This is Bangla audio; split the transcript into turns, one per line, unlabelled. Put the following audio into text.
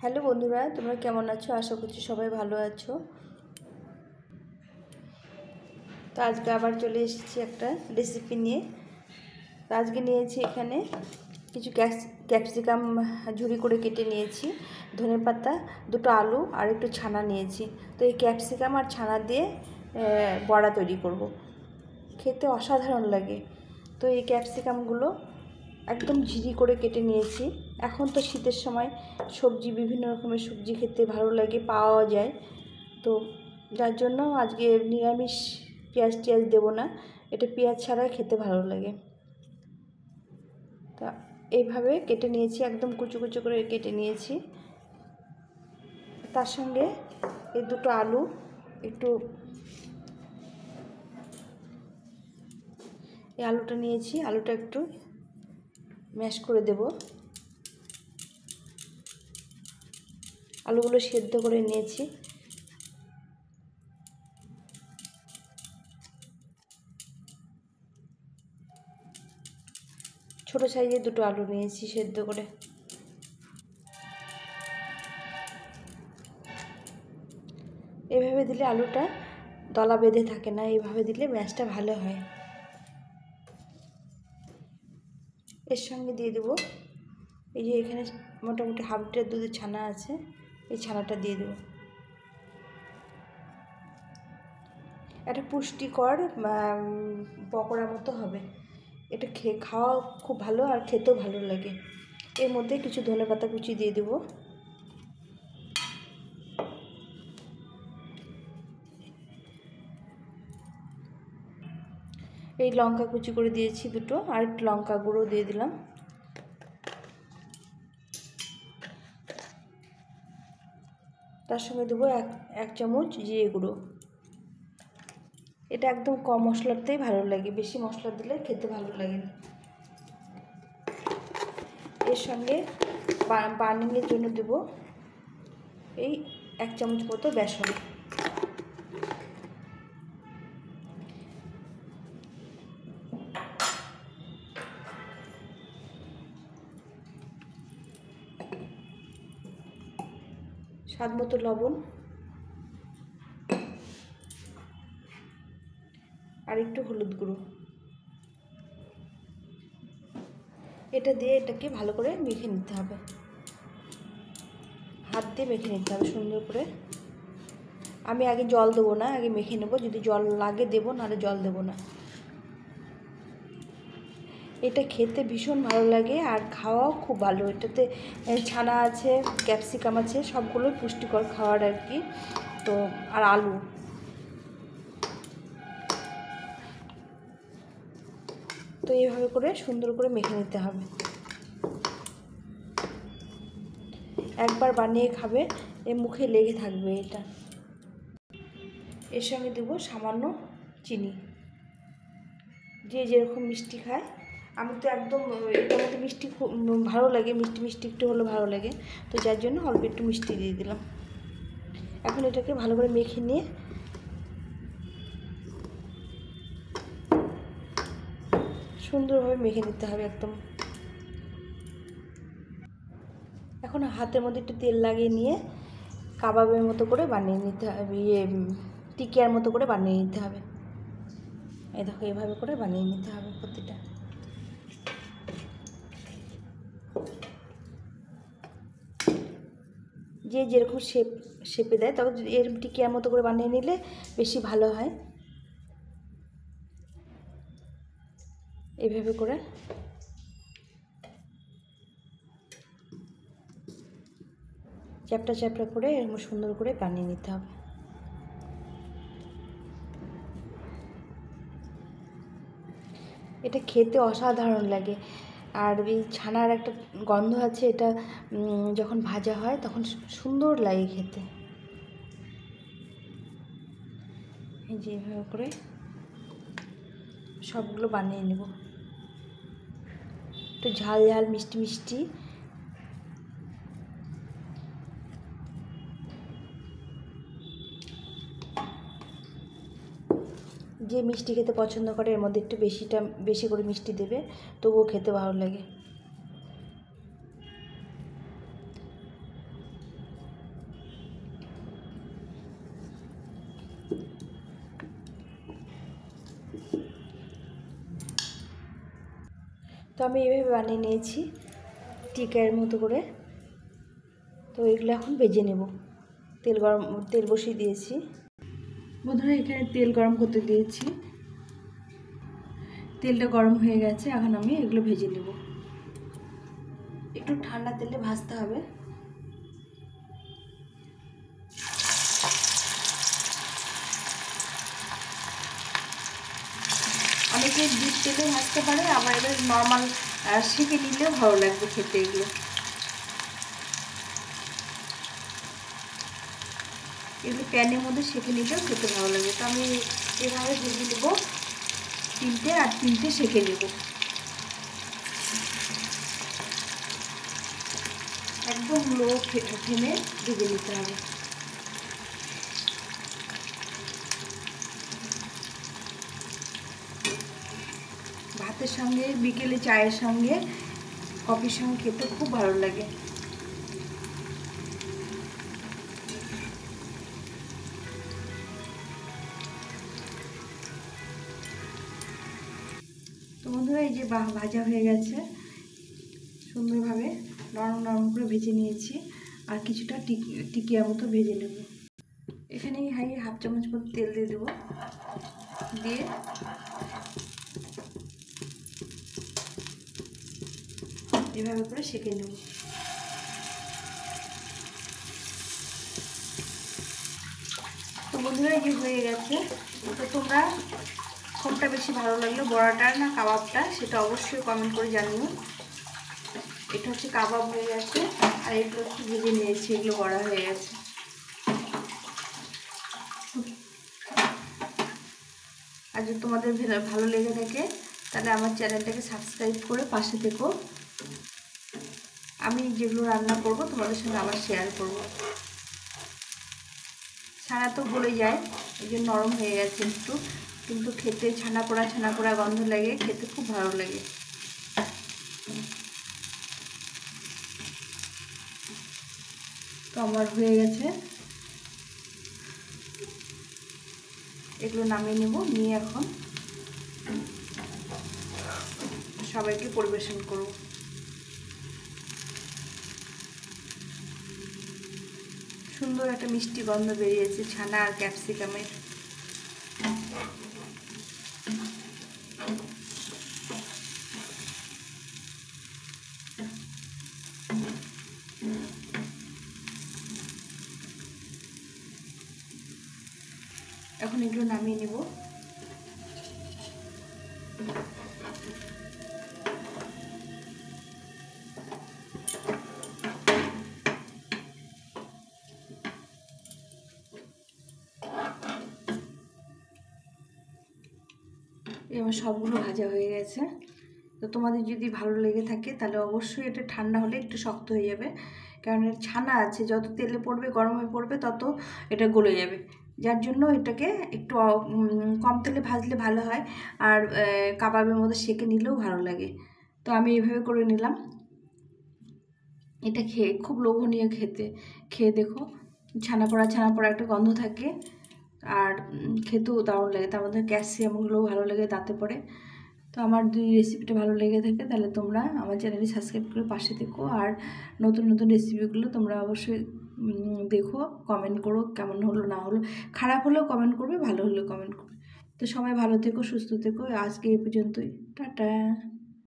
হ্যালো বন্ধুরা, তোমরা কেমন আছো? আশা করছি সবাই ভালো আছো। তো আজকে আবার চলে এসেছি একটা রেসিপি নিয়ে। তো আজকে নিয়েছি এখানে কিছু ক্যাপসিকাম ঝুরি করে কেটে নিয়েছি, ধনেপাতা, দুটো আলু আর একটু ছানা নিয়েছি। তো এই ক্যাপসিকাম আর ছানা দিয়ে বড়া তৈরি করব। খেতে অসাধারণ লাগে। তো এই ক্যাপসিকামগুলো একদম ঝিরি করে কেটে নিয়েছি। এখন তো শীতের সময় সবজি, বিভিন্ন রকমের সবজি খেতে ভালো লাগে, পাওয়া যায়। তো যার জন্য আজকে নিরামিষ, পেঁয়াজ টিয়াজ দেবো না, এটা পেঁয়াজ ছাড়াই খেতে ভালো লাগে। তা এইভাবে কেটে নিয়েছি, একদম কুচু কুচু করে কেটে নিয়েছি। তার সঙ্গে এই দুটো আলু একটু, এই আলুটা নিয়েছি, আলুটা একটু ম্যাশ করে দেব। আলুগুলো সেদ্ধ করে নিয়েছি। ছোট সাইজের দুটো আলু নিয়েছি সেদ্ধ করে। এভাবে দিলে আলুটা দলা বেঁধে থাকে না, এইভাবে দিলে ম্যাশটা ভালো হয়। এর সঙ্গে দিয়ে দেবো এই যে এখানে মোটামুটি হাফ লিটার দুধের ছানা আছে, এই ছানাটা দিয়ে দেবো। একটা পুষ্টিকর পকোড়া মতো হবে। এটা খাওয়া খুব ভালো আর খেতেও ভালো লাগে। এর মধ্যে কিছু ধনেপাতা কুচি দিয়ে দেবো। এই লঙ্কা কুচি করে দিয়েছি দুটো, আর একটু লঙ্কা গুঁড়ো দিয়ে দিলাম। তার সঙ্গে দেবো এক চামচ জিরে গুঁড়ো। এটা একদম কম মশলাতেই ভালো লাগে, বেশি মশলা দিলে খেতে ভালো লাগে না। এর সঙ্গে বার্নিংয়ের জন্য দেব এই 1 চামচ মতো বেসন। স্বাদ মতো লবণ আর একটু হলুদ গুঁড়ো। এটা দিয়ে এটাকে ভালো করে মেখে নিতে হবে, হাত দিয়ে মেখে নিতে হবে সুন্দর করে। আমি আগে জল দেবো না, আগে মেখে নেব। যদি জল লাগে দেবো, নাহলে জল দেবো না। এটা খেতে ভীষণ ভালো লাগে আর খাওয়াও খুব ভালো। এটাতে ছানা আছে, ক্যাপসিকাম আছে, সবগুলোই পুষ্টিকর খাওয়ার আর কি। তো আর আলু, তো এইভাবে করে সুন্দর করে মেখে নিতে হবে। একবার বানিয়ে খাবে, মুখে লেগে থাকবে এটা। এর সঙ্গে দেবো সামান্য চিনি, যে যেরকম মিষ্টি খায়। আমি তো একদম, এটার মধ্যে মিষ্টি খুব ভালো লাগে, মিষ্টি মিষ্টি একটু হলে ভালো লাগে, তো যার জন্য অল্প একটু মিষ্টি দিয়ে দিলাম। এখন এটাকে ভালো করে মেখে নিয়ে সুন্দরভাবে মেখে নিতে হবে একদম। এখন হাতের মধ্যে একটু তেল লাগিয়ে নিয়ে কাবাবের মতো করে বানিয়ে নিতে হবে, টিকিয়ার মতো করে বানিয়ে নিতে হবে। এই দেখো, এভাবে করে বানিয়ে নিতে হবে প্রতিটা। যে যেরকম শেপে দেয়, তবে এর টিকিয়ার মতো করে বানিয়ে নিলে বেশি ভালো হয়। এইভাবে করে চ্যাপটা চ্যাপটা করে এরকম সুন্দর করে বানিয়ে নিতে হবে। এটা খেতে অসাধারণ লাগে। আর এই ছানার একটা গন্ধ আছে, এটা যখন ভাজা হয় তখন সুন্দর লাগে খেতে। এই যে এভাবে করে সবগুলো বানিয়ে নেব। একটু ঝাল ঝাল, মিষ্টি মিষ্টি। যে মিষ্টি খেতে পছন্দ করে এর মধ্যে একটু বেশি করে মিষ্টি দেবে, তবুও খেতে ভালো লাগে। তো আমি এইভাবে বানিয়ে নিয়েছি টিকার মতো করে। তো এগুলো এখন ভেজে নেব। তেল বসিয়ে দিয়েছি। বন্ধুরা এখানে তেল গরম করতে দিয়েছি। তেলটা গরম হয়ে গেছে, এখন আমি এগুলো ভেজে নেব। একটু ঠান্ডা তেলে ভাজতে হবে। অনেকে ডিপ তেলে ভাজতে পারে, আবার এবার নর্মাল সেঁকে নিলেও ভালো লাগবে খেতে। এগুলো প্যানের মধ্যে সেঁকে নিলেও খেতে ভালো লাগে। তো আমি এভাবে ভেজে নেব তিনটে, আর তিনটে সেঁকে নেব। একদম লো ফ্লেমে ভেজে নিতে হবে। ভাতের সঙ্গে, বিকেলে চায়ের সঙ্গে, কফির সঙ্গে খেতে খুব ভালো লাগে। তো বন্ধুরা এই যে ভাজা হয়ে গেছে, সুন্দরভাবে নরম নরম করে ভেজে নিয়েছি। আর কিছুটা টিকিয়া মতো ভেজে নেব। এখানে হাফ চামচ মতো তেল দিয়ে দেবো, দিয়ে এভাবে করে সেঁকে নেব। তো বন্ধুরা এই যে হয়ে গেছে। তো তোমরা কোনটা বেশি ভালো লাগলো, বড়াটা না কাবাবটা, সেটা অবশ্যই কমেন্ট করে জানিও। এটা হচ্ছে কাবাব হয়ে গেছে, আর এগুলো হচ্ছে ভেজে নিয়েছি, এগুলো বড়া হয়ে গেছে। আর যদি তোমাদের ভালো লেগে থাকে তাহলে আমার চ্যানেলটাকে সাবস্ক্রাইব করে পাশে থেকো। আমি যেগুলো রান্না করব তোমাদের সঙ্গে আবার শেয়ার করব। ছানা তো গলে যায়, এই যে নরম হয়ে গেছে একটু, কিন্তু খেতে ছানা পোড়া গন্ধ লাগে, খেতে খুব ভালো লাগে। তো আমার হয়ে গেছে, এগুলো নামিয়ে নেব। নিয়ে এখন সবাইকে পরিবেশন করব। সুন্দর একটা মিষ্টি গন্ধ বেরিয়েছে ছানা আর ক্যাপসিকামের। এখন এগুলো নামিয়ে নেব। এবার সবগুলো ভাজা হয়ে গেছে। তো তোমাদের যদি ভালো লেগে থাকে তাহলে অবশ্যই এটা ঠান্ডা হলে একটু শক্ত হয়ে যাবে, কারণ এর ছানা আছে, যত তেলে পড়বে গরমে পড়বে তত এটা গলে যাবে। যার জন্য এটাকে একটু কম তেলে ভাজলে ভালো হয়, আর কাবাবের মধ্যে সেঁকে নিলেও ভালো লাগে। তো আমি এইভাবে করে নিলাম। এটা খেয়ে খুব লোভনীয় খেতে। খেয়ে দেখো, ছানা পোড়া একটা গন্ধ থাকে, আর খেতেও দারুণ লাগে। তার মধ্যে ক্যালসিয়ামগুলোও ভালো লাগে দাঁতে পড়ে। তো আমার যদি রেসিপিটা ভালো লেগে থাকে তাহলে তোমরা আমার চ্যানেলটি সাবস্ক্রাইব করে পাশে থেকো। আর নতুন নতুন রেসিপিগুলো তোমরা অবশ্যই দেখো, কমেন্ট করো কেমন হলো না হলো। খারাপ হলেও কমেন্ট করবে, ভালো হলেও কমেন্ট করবে। তো সবাই ভালো থেকো, সুস্থ থেকো। আজকে এই পর্যন্তই, টাটা।